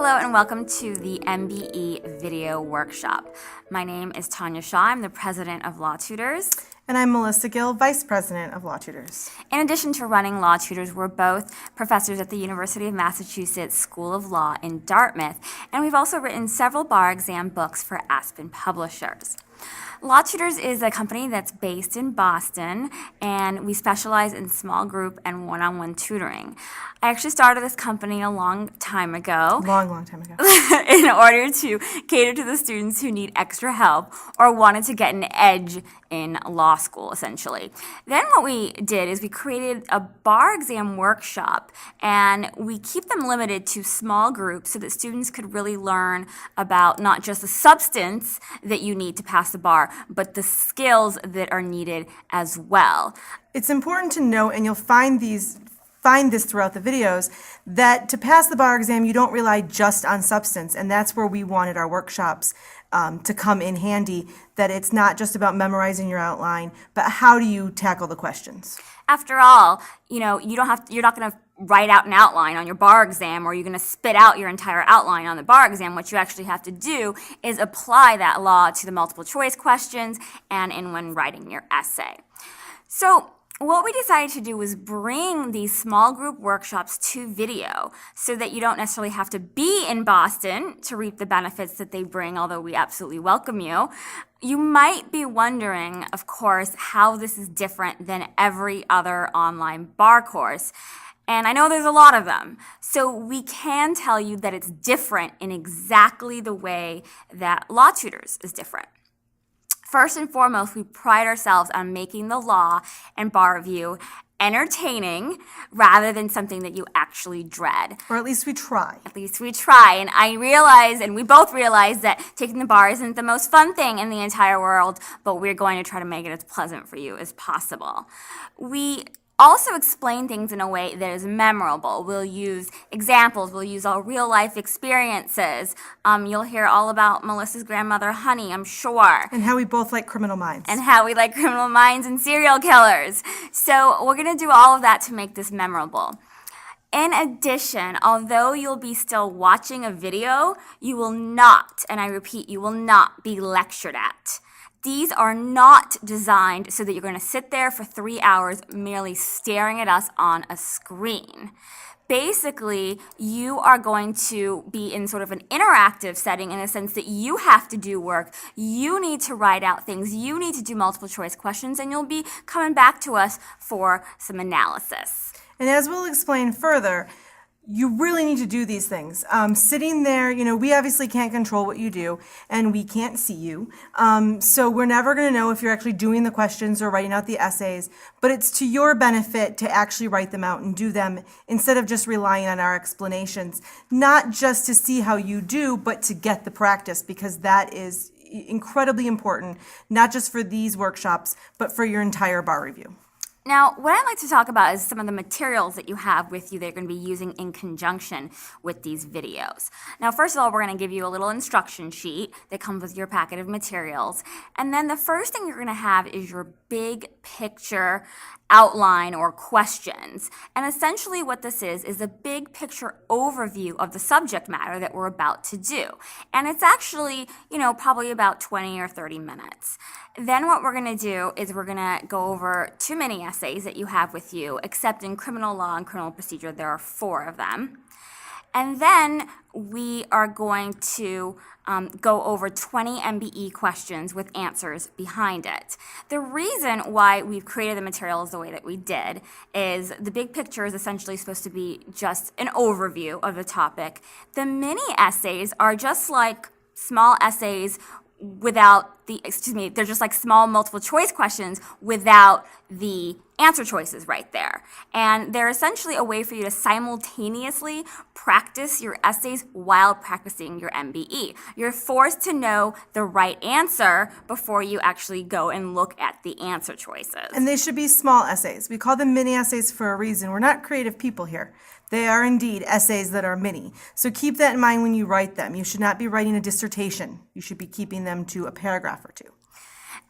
Hello and welcome to the MBE video workshop. My name is Tanya Shaw. I'm the president of Lawtutors. And I'm Melissa Gill, vice president of Lawtutors. In addition to running Lawtutors, we're both professors at the University of Massachusetts School of Law in Dartmouth, and we've also written several bar exam books for Aspen publishers. Lawtutors is a company that's based in Boston, and we specialize in small group and one-on-one tutoring. I actually started this company a long time ago. Long time ago. In order to cater to the students who need extra help or wanted to get an edge in law school, essentially. Then what we did is we created a bar exam workshop, and we keep them limited to small groups so that students could really learn about not just the substance that you need to pass the bar, but the skills that are needed as well. It's important to note, and you'll find this throughout the videos, that to pass the bar exam, you don't rely just on substance, and that's where we wanted our workshops to come in handy, that it's not just about memorizing your outline, but how do you tackle the questions? After all, you're not going to write out an outline on your bar exam, or you're going to spit out your entire outline on the bar exam. What you actually have to do is apply that law to the multiple choice questions and when writing your essay. So what we decided to do was bring these small group workshops to video so that you don't necessarily have to be in Boston to reap the benefits that they bring, although we absolutely welcome you. You might be wondering, of course, how this is different than every other online bar course. And I know there's a lot of them. So we can tell you that it's different in exactly the way that Lawtutors is different. First and foremost, we pride ourselves on making the law and bar review entertaining rather than something that you actually dread. Or at least we try. At least we try. And I realize, and we both realize, that taking the bar isn't the most fun thing in the entire world, but we're going to try to make it as pleasant for you as possible. We also explain things in a way that is memorable. We'll use examples. We'll use all real-life experiences. You'll hear all about Melissa's grandmother, Honey, I'm sure. And how we both like Criminal Minds. And how we like Criminal Minds and serial killers. So we're going to do all of that to make this memorable. In addition, although you'll be still watching a video, you will not, and I repeat, you will not be lectured at. These are not designed so that you're going to sit there for 3 hours merely staring at us on a screen. Basically, you are going to be in sort of an interactive setting in the sense that you have to do work, you need to write out things, you need to do multiple choice questions, and you'll be coming back to us for some analysis. And as we'll explain further, you really need to do these things. Sitting there, we obviously can't control what you do, and we can't see you. So we're never going to know if you're actually doing the questions or writing out the essays, but it's to your benefit to actually write them out and do them instead of just relying on our explanations. Not just to see how you do, but to get the practice, because that is incredibly important, not just for these workshops, but for your entire bar review. Now, what I'd like to talk about is some of the materials that you have with you that you're going to be using in conjunction with these videos. Now, first of all, we're going to give you a little instruction sheet that comes with your packet of materials. And then the first thing you're going to have is your big picture outline or questions. And essentially what this is a big picture overview of the subject matter that we're about to do. And it's actually, probably about 20 or 30 minutes. Then what we're going to do is we're going to go over 2 mini essays that you have with you, except in criminal law and criminal procedure, there are 4 of them. And then we are going to go over 20 MBE questions with answers behind it. The reason why we've created the materials the way that we did is the big picture is essentially supposed to be just an overview of the topic. The mini essays are just like small essays they're just like small multiple choice questions without the answer choices right there. And they're essentially a way for you to simultaneously practice your essays while practicing your MBE. You're forced to know the right answer before you actually go and look at the answer choices. And they should be small essays. We call them mini essays for a reason. We're not creative people here. They are indeed essays that are mini. So keep that in mind when you write them. You should not be writing a dissertation. You should be keeping them to a paragraph or 2.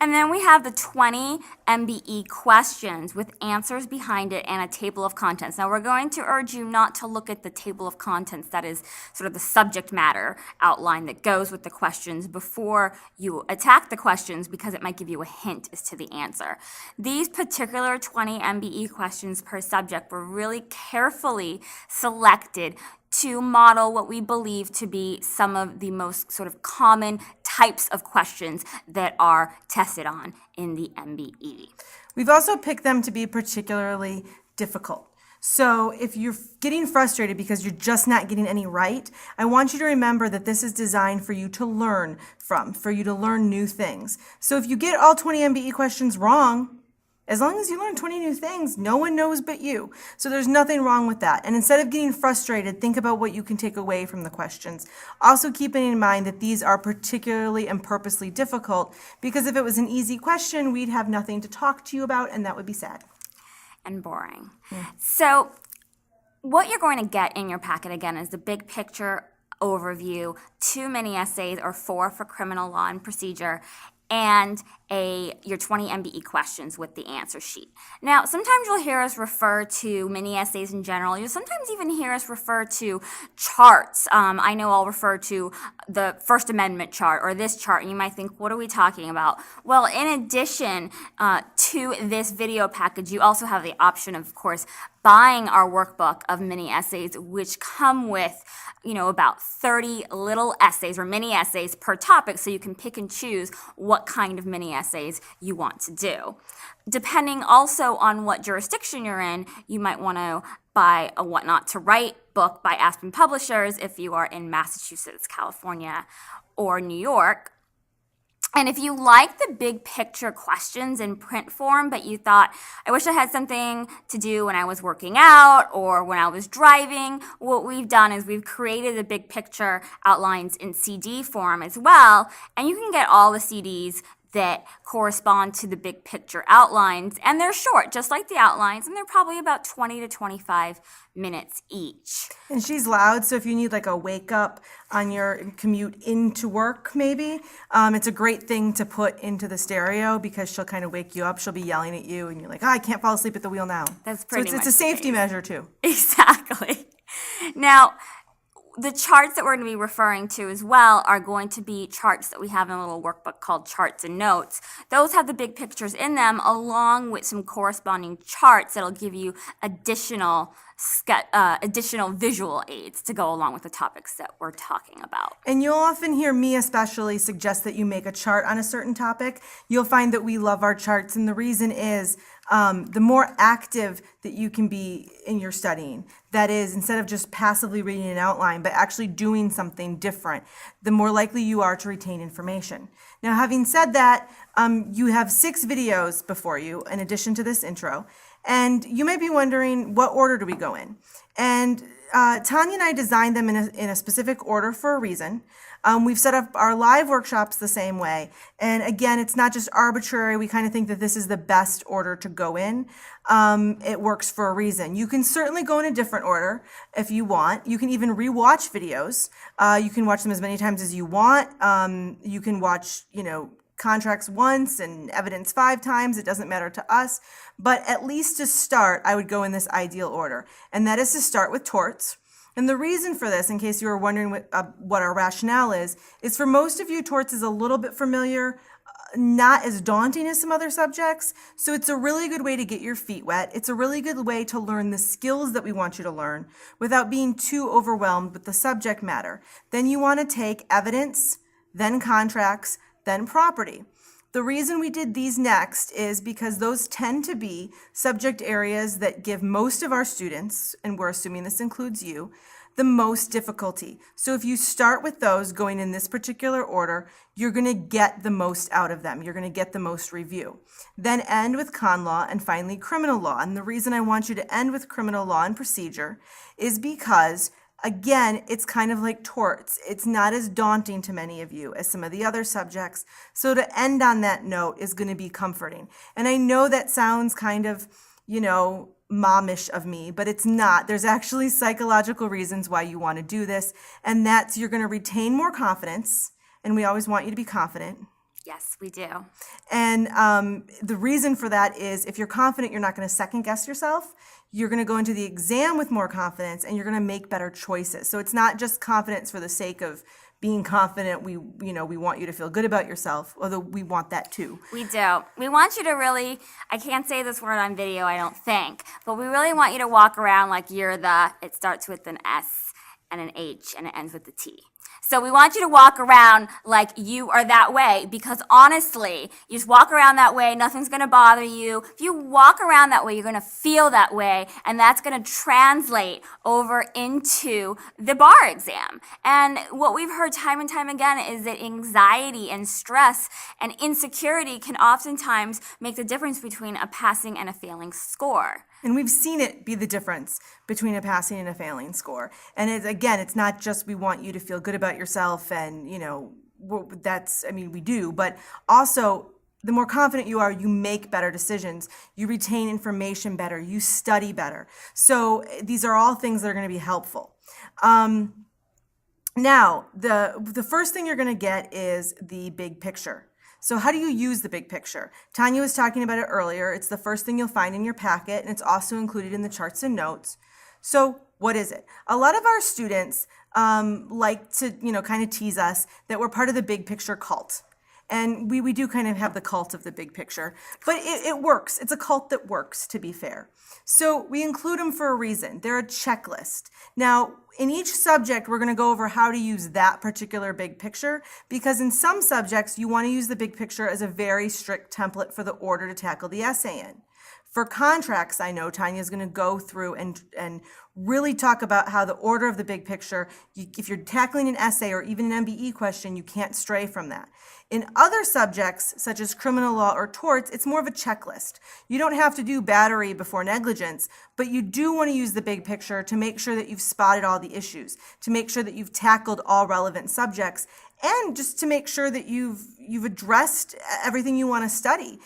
And then we have the 20 MBE questions with answers behind it and a table of contents. Now, we're going to urge you not to look at the table of contents, that is sort of the subject matter outline that goes with the questions, before you attack the questions, because it might give you a hint as to the answer. These particular 20 MBE questions per subject were really carefully selected to model what we believe to be some of the most sort of common types of questions that are tested on in the MBE. We've also picked them to be particularly difficult. So if you're getting frustrated because you're just not getting any right, I want you to remember that this is designed for you to learn from, for you to learn new things. So if you get all 20 MBE questions wrong, as long as you learn 20 new things, no one knows but you. So there's nothing wrong with that. And instead of getting frustrated, think about what you can take away from the questions. Also keeping in mind that these are particularly and purposely difficult, because if it was an easy question, we'd have nothing to talk to you about, and that would be sad. And boring. So what you're going to get in your packet, again, is the big picture overview, 2 mini essays, or 4 for criminal law and procedure, and your 20 MBE questions with the answer sheet. Now, sometimes you'll hear us refer to mini essays in general. You'll sometimes even hear us refer to charts. I know I'll refer to the First Amendment chart or this chart, and you might think, what are we talking about? Well, in addition to this video package, you also have the option of course, buying our workbook of mini essays, which come with about 30 little essays or mini essays per topic, so you can pick and choose what kind of mini essays you want to do. Depending also on what jurisdiction you're in, you might want to buy a What Not to Write book by Aspen Publishers if you are in Massachusetts, California, or New York. And if you like the big picture questions in print form, but you thought, I wish I had something to do when I was working out or when I was driving, what we've done is we've created the big picture outlines in CD form as well. And you can get all the CDs that correspond to the big picture outlines. And they're short, just like the outlines, and they're probably about 20 to 25 minutes each. And she's loud, so if you need like a wake up on your commute into work, maybe, it's a great thing to put into the stereo, because she'll kind of wake you up. She'll be yelling at you, and you're like, I can't fall asleep at the wheel now. That's pretty so much it's a the safety case. measure too. Exactly. Now, the charts that we're going to be referring to as well are going to be charts that we have in a little workbook called Charts and Notes. Those have the big pictures in them, along with some corresponding charts that'll give you additional visual aids to go along with the topics that we're talking about. And you'll often hear me especially suggest that you make a chart on a certain topic. You'll find that we love our charts, and the reason is the more active that you can be in your studying, that is, instead of just passively reading an outline, but actually doing something different, the more likely you are to retain information. Now, having said that, you have 6 videos before you in addition to this intro, and you might be wondering, what order do we go in? And Tanya and I designed them in a specific order for a reason. We've set up our live workshops the same way. And again, it's not just arbitrary. We kind of think that this is the best order to go in. It works for a reason. You can certainly go in a different order if you want. You can even rewatch videos. You can watch them as many times as you want. You can watch, contracts once and evidence 5 times. It doesn't matter to us. But at least to start, I would go in this ideal order. And that is to start with torts. And the reason for this, in case you were wondering what our rationale is for most of you, torts is a little bit familiar, not as daunting as some other subjects. So it's a really good way to get your feet wet. It's a really good way to learn the skills that we want you to learn without being too overwhelmed with the subject matter. Then you want to take evidence, then contracts, then property. The reason we did these next is because those tend to be subject areas that give most of our students, and we're assuming this includes you, the most difficulty. So if you start with those going in this particular order, you're going to get the most out of them. You're going to get the most review. Then end with con law, and finally criminal law. And the reason I want you to end with criminal law and procedure is because, again, it's kind of like torts. It's not as daunting to many of you as some of the other subjects. So to end on that note is going to be comforting. And I know that sounds kind of, momish of me, but it's not. There's actually psychological reasons why you want to do this. And that's, you're going to retain more confidence. And we always want you to be confident. Yes, we do. And the reason for that is if you're confident, you're not going to second guess yourself. You're going to go into the exam with more confidence and you're going to make better choices. So it's not just confidence for the sake of being confident. We want you to feel good about yourself, although we want that too. We do. We want you to really, I can't say this word on video, I don't think, but we really want you to walk around like you're it starts with an S and an H and it ends with the T. So we want you to walk around like you are that way, because honestly, you just walk around that way, nothing's going to bother you. If you walk around that way, you're going to feel that way, and that's going to translate over into the bar exam. And what we've heard time and time again is that anxiety and stress and insecurity can oftentimes make the difference between a passing and a failing score. And we've seen it be the difference between a passing and a failing score. And it's not just we want you to feel good about yourself and, we do, but also the more confident you are, you make better decisions, you retain information better, you study better. So these are all things that are going to be helpful. Now, the first thing you're going to get is the big picture. So how do you use the big picture? Tanya was talking about it earlier. It's the first thing you'll find in your packet, and it's also included in the charts and notes. So what is it? A lot of our students like to, kind of tease us that we're part of the big picture cult. And we do kind of have the cult of the big picture, but it works. It's a cult that works, to be fair. So we include them for a reason. They're a checklist. Now, in each subject, we're going to go over how to use that particular big picture, because in some subjects, you want to use the big picture as a very strict template for the order to tackle the essay in. For contracts, I know Tanya is going to go through and really talk about how the order of the big picture, if you're tackling an essay or even an MBE question, you can't stray from that. In other subjects, such as criminal law or torts, it's more of a checklist. You don't have to do battery before negligence, but you do want to use the big picture to make sure that you've spotted all the issues, to make sure that you've tackled all relevant subjects, and just to make sure that you've addressed everything you want to study.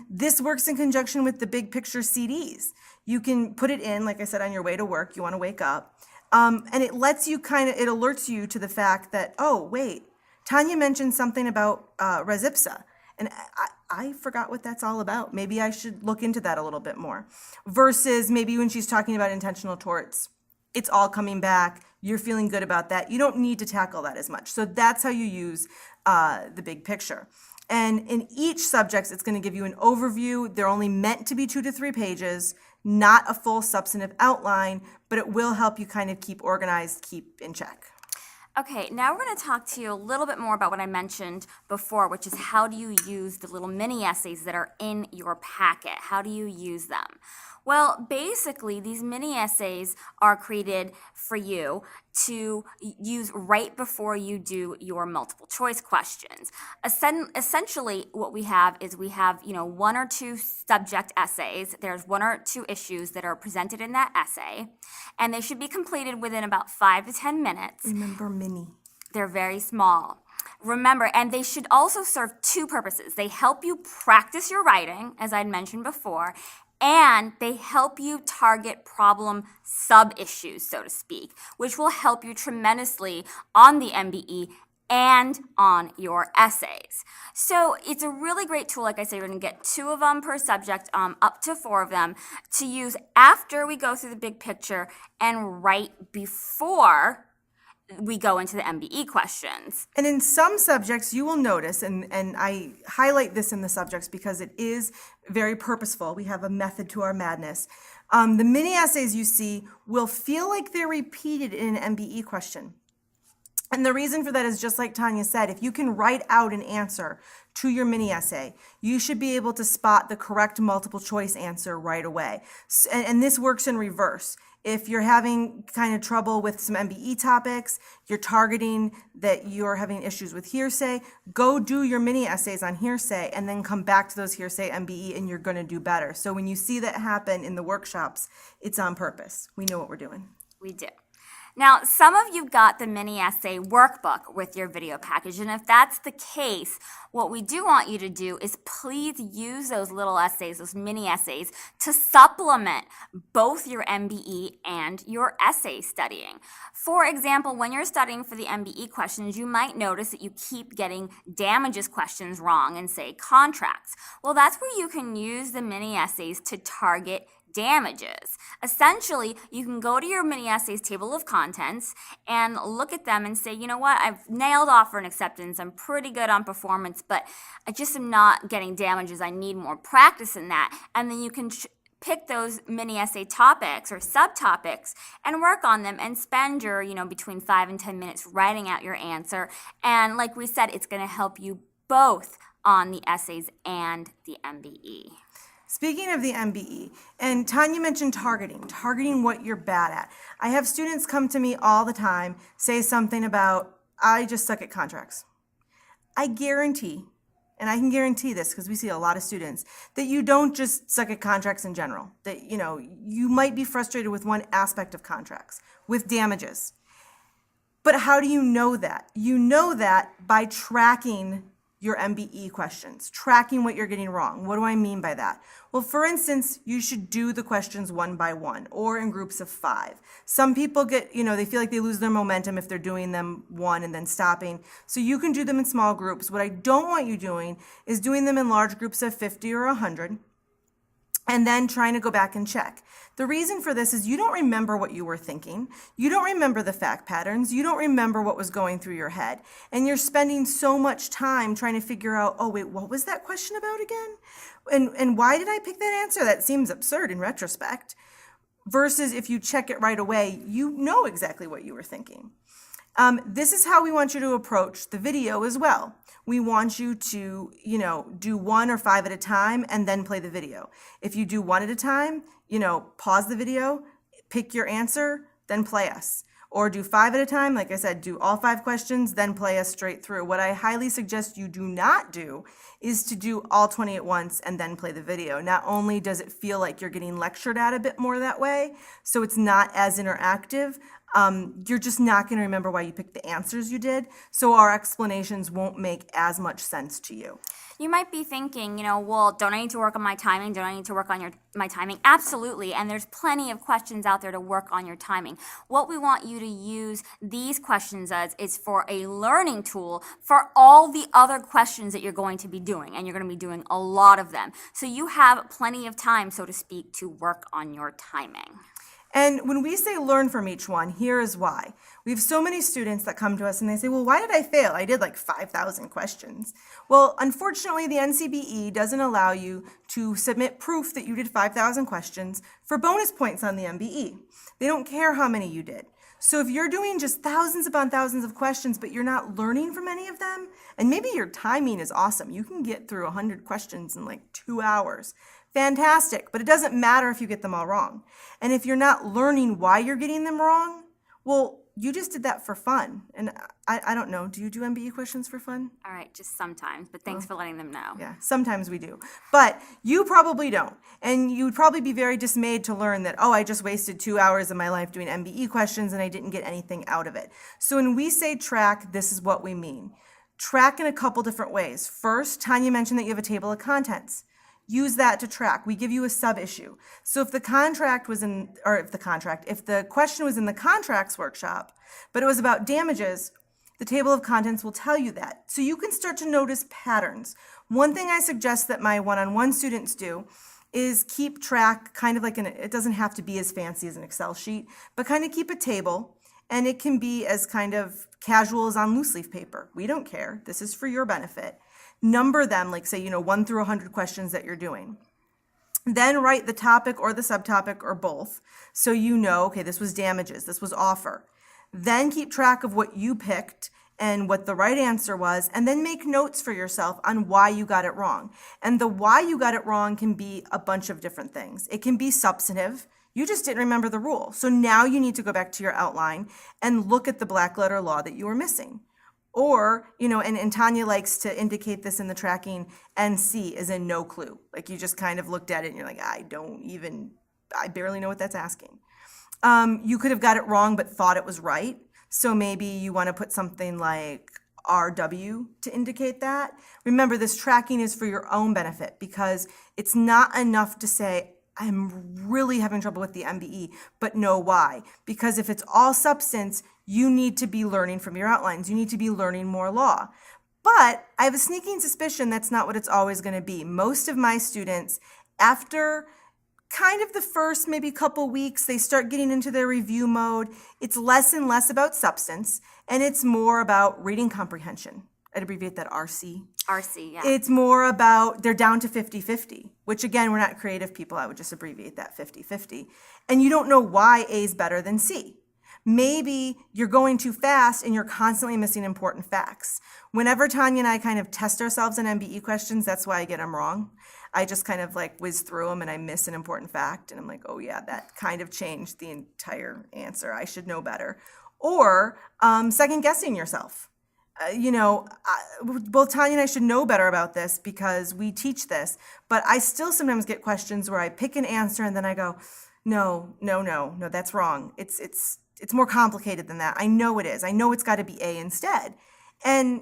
This works in conjunction with the big picture CDs. You can put it in, like I said, on your way to work. You want to wake up. And it lets you it alerts you to the fact that, oh, wait, Tanya mentioned something about res ipsa. And I forgot what that's all about. Maybe I should look into that a little bit more. Versus maybe when she's talking about intentional torts, it's all coming back. You're feeling good about that. You don't need to tackle that as much. So that's how you use the big picture. And in each subject, it's going to give you an overview. They're only meant to be 2 to 3 pages, not a full substantive outline, but it will help you kind of keep organized, keep in check. Okay, now we're going to talk to you a little bit more about what I mentioned before, which is how do you use the little mini essays that are in your packet? How do you use them? Well, basically, these mini essays are created for you to use right before you do your multiple choice questions. Essentially, what we have is 1 or 2 subject essays. There's 1 or 2 issues that are presented in that essay, and they should be completed within about 5 to 10 minutes. Remember, mini. They're very small. Remember, and they should also serve 2 purposes. They help you practice your writing, as I'd mentioned before, and they help you target problem sub-issues, so to speak, which will help you tremendously on the MBE and on your essays. So it's a really great tool. Like I said, you're going to get 2 of them per subject, up to 4 of them, to use after we go through the big picture and right before we go into the MBE questions. And in some subjects, you will notice, and I highlight this in the subjects because it is very purposeful. We have a method to our madness. The mini essays you see will feel like they're repeated in an MBE question. And the reason for that is just like Tanya said, if you can write out an answer to your mini essay, you should be able to spot the correct multiple choice answer right away. And this works in reverse. If you're having kind of trouble with some MBE topics, you're targeting that you're having issues with hearsay, go do your mini essays on hearsay and then come back to those hearsay MBE and you're going to do better. So when you see that happen in the workshops, it's on purpose. We know what we're doing. We do. Now, some of you got the mini essay workbook with your video package, and if that's the case, what we do want you to do is please use those little essays, those mini essays, to supplement both your MBE and your essay studying. For example, when you're studying for the MBE questions, you might notice that you keep getting damages questions wrong in, say, contracts. Well, that's where you can use the mini essays to target damages. Essentially, you can go to your mini essays table of contents and look at them and say, you know what, I've nailed offer and acceptance, I'm pretty good on performance, but I just am not getting damages, I need more practice in that. And then you can pick those mini essay topics or subtopics and work on them and spend your, between 5 and 10 minutes writing out your answer. And like we said, it's going to help you both on the essays and the MBE. Speaking of the MBE, and Tanya mentioned targeting what you're bad at. I have students come to me all the time, say something about, I just suck at contracts. I guarantee, and I can guarantee this because we see a lot of students, that you don't just suck at contracts in general. That, you might be frustrated with one aspect of contracts, with damages. But how do you know that? You know that by tracking your MBE questions, tracking what you're getting wrong. What do I mean by that? Well, for instance, you should do the questions one by one or in groups of 5. Some people get, they feel like they lose their momentum if they're doing them one and then stopping. So you can do them in small groups. What I don't want you doing is doing them in large groups of 50 or 100 and then trying to go back and check. The reason for this is you don't remember what you were thinking. You don't remember the fact patterns. You don't remember what was going through your head. And you're spending so much time trying to figure out, oh, wait, what was that question about again? And why did I pick that answer? That seems absurd in retrospect. Versus if you check it right away, you know exactly what you were thinking. This is how we want you to approach the video as well. We want you to, do 1 or 5 at a time and then play the video. If you do 1 at a time, pause the video, pick your answer, then play us. Or do 5 at a time, like I said, do all 5 questions, then play us straight through. What I highly suggest you do not do is to do all 20 at once and then play the video. Not only does it feel like you're getting lectured at a bit more that way, so it's not as interactive, you're just not going to remember why you picked the answers you did, so our explanations won't make as much sense to you. You might be thinking, well, don't I need to work on my timing? Don't I need to work on my timing? Absolutely, and there's plenty of questions out there to work on your timing. What we want you to use these questions as is for a learning tool for all the other questions that you're going to be doing, and you're going to be doing a lot of them. So you have plenty of time, so to speak, to work on your timing. And when we say learn from each one, here is why. We have so many students that come to us and they say, well, why did I fail? I did like 5,000 questions. Well, unfortunately, the NCBE doesn't allow you to submit proof that you did 5,000 questions for bonus points on the MBE. They don't care how many you did. So if you're doing just thousands upon thousands of questions, but you're not learning from any of them, and maybe your timing is awesome, you can get through 100 questions in like 2 hours. Fantastic, but it doesn't matter if you get them all wrong. And if you're not learning why you're getting them wrong, well, you just did that for fun. And I don't know, do you do MBE questions for fun? All right, just sometimes, but thanks for letting them know. Yeah, sometimes we do. But you probably don't. And you'd probably be very dismayed to learn that, I just wasted 2 hours of my life doing MBE questions and I didn't get anything out of it. So when we say track, this is what we mean. Track in a couple different ways. First, Tanya mentioned that you have a table of contents. Use that to track. We give you a sub-issue. So if the question was in the contracts workshop, but it was about damages, the table of contents will tell you that. So you can start to notice patterns. One thing I suggest that my one-on-one students do is keep track, kind of like it doesn't have to be as fancy as an Excel sheet, but kind of keep a table, and it can be as kind of casual as on loose leaf paper. We don't care. This is for your benefit. Number them, like say, 1 through 100 questions that you're doing. Then write the topic or the subtopic or both. So okay, this was damages, this was offer. Then keep track of what you picked and what the right answer was, and then make notes for yourself on why you got it wrong. And the why you got it wrong can be a bunch of different things. It can be substantive. You just didn't remember the rule. So now you need to go back to your outline and look at the black letter law that you were missing. Or, and Tanya likes to indicate this in the tracking, NC is in no clue. Like you just kind of looked at it and you're like, I barely know what that's asking. You could have got it wrong but thought it was right. So maybe you want to put something like RW to indicate that. Remember, this tracking is for your own benefit because it's not enough to say, I'm really having trouble with the MBE, but know why. Because if it's all substance, you need to be learning from your outlines. You need to be learning more law. But I have a sneaking suspicion that's not what it's always going to be. Most of my students, after kind of the first maybe couple weeks, they start getting into their review mode. It's less and less about substance, and it's more about reading comprehension. I'd abbreviate that RC. RC, yeah. It's more about, they're down to 50-50, which again, we're not creative people. I would just abbreviate that 50-50. And you don't know why A is better than C. Maybe you're going too fast and you're constantly missing important facts. Whenever Tanya and I kind of test ourselves on MBE questions, that's why I get them wrong. I just kind of like whiz through them and I miss an important fact. And I'm like, oh yeah, that kind of changed the entire answer. I should know better. Or second guessing yourself. Both Tanya and I should know better about this because we teach this, but I still sometimes get questions where I pick an answer and then I go, no, that's wrong. It's more complicated than that. I know it is. I know it's got to be A instead. And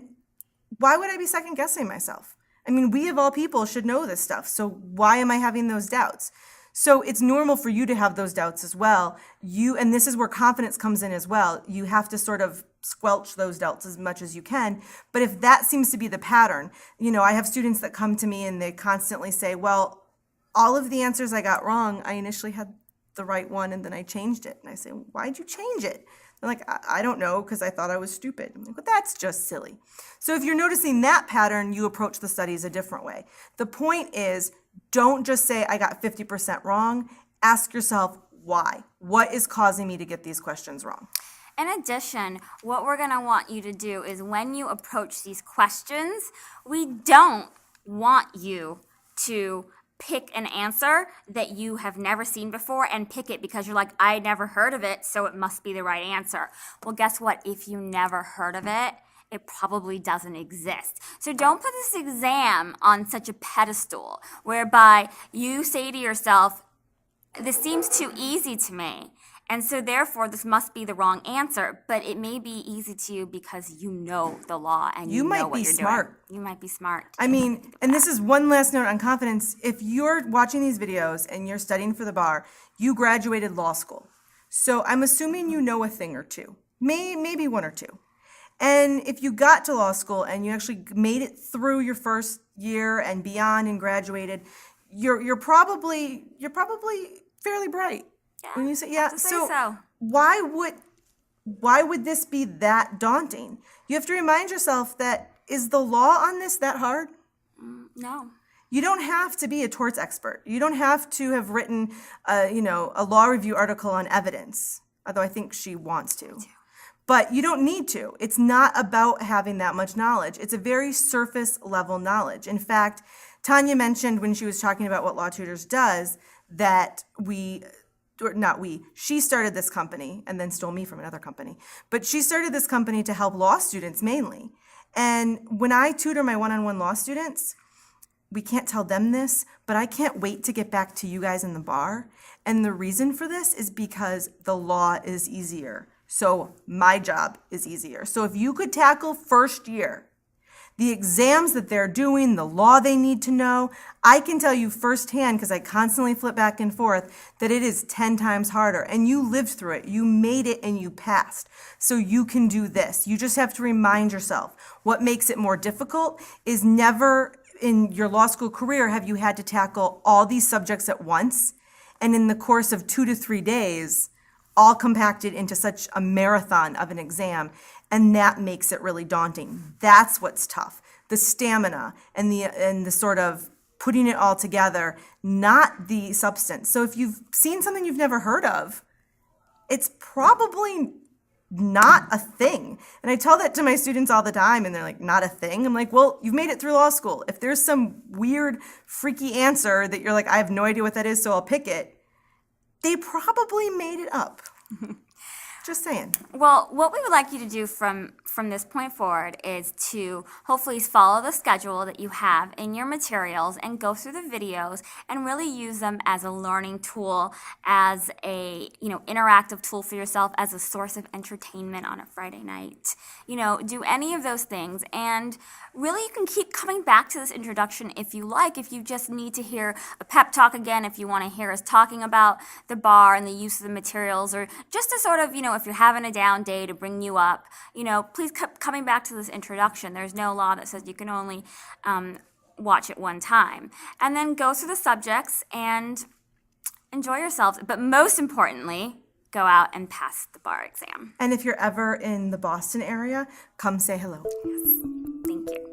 why would I be second guessing myself? I mean, we of all people should know this stuff. So why am I having those doubts? So it's normal for you to have those doubts as well. And this is where confidence comes in as well. You have to sort of squelch those doubts as much as you can. But if that seems to be the pattern, I have students that come to me and they constantly say, well, all of the answers I got wrong, I initially had the right one and then I changed it. And I say, why'd you change it? They're like, I don't know, because I thought I was stupid. I'm like, well, that's just silly. So if you're noticing that pattern, you approach the studies a different way. The point is, don't just say, I got 50% wrong. Ask yourself, why? What is causing me to get these questions wrong? In addition, what we're going to want you to do is when you approach these questions, we don't want you to pick an answer that you have never seen before and pick it because you're like, I never heard of it, so it must be the right answer. Well, guess what? If you never heard of it, it probably doesn't exist. So don't put this exam on such a pedestal whereby you say to yourself, this seems too easy to me. And so therefore, this must be the wrong answer, but it may be easy to you because you know the law and you know what you're doing. You might be smart. I mean, and this is one last note on confidence. If you're watching these videos and you're studying for the bar, you graduated law school. So I'm assuming you know a thing or two, maybe one or two. And if you got to law school and you actually made it through your first year and beyond and graduated, you're probably fairly bright. When you say so. Why would this be that daunting? You have to remind yourself that, is the law on this that hard? No. You don't have to be a torts expert. You don't have to have written a law review article on evidence, although I think she wants to. But you don't need to. It's not about having that much knowledge. It's a very surface level knowledge. In fact, Tanya mentioned when she was talking about what Lawtutors does that she started this company and then stole me from another company. But she started this company to help law students mainly. And when I tutor my one-on-one law students, we can't tell them this, but I can't wait to get back to you guys in the bar. And the reason for this is because the law is easier. So my job is easier. So if you could tackle first year, the exams that they're doing, the law they need to know, I can tell you firsthand, because I constantly flip back and forth, that it is 10 times harder. And you lived through it. You made it and you passed. So you can do this. You just have to remind yourself. What makes it more difficult is never in your law school career have you had to tackle all these subjects at once. And in the course of 2 to 3 days, all compacted into such a marathon of an exam. And that makes it really daunting. That's what's tough. The stamina and the sort of putting it all together, not the substance. So if you've seen something you've never heard of, it's probably not a thing. And I tell that to my students all the time, and they're like, not a thing? I'm like, well, you've made it through law school. If there's some weird, freaky answer that you're like, I have no idea what that is, so I'll pick it, they probably made it up. Just saying. Well, what we would like you to do from this point forward is to hopefully follow the schedule that you have in your materials and go through the videos and really use them as a learning tool, as a interactive tool for yourself, as a source of entertainment on a Friday night. Do any of those things, and really you can keep coming back to this introduction if you like, if you just need to hear a pep talk again, if you want to hear us talking about the bar and the use of the materials, or just to sort of, if you're having a down day, to bring you up, please keep coming back to this introduction. There's no law that says you can only watch it one time. And then go through the subjects and enjoy yourselves. But most importantly, go out and pass the bar exam. And if you're ever in the Boston area, come say hello. Yes. Thank you.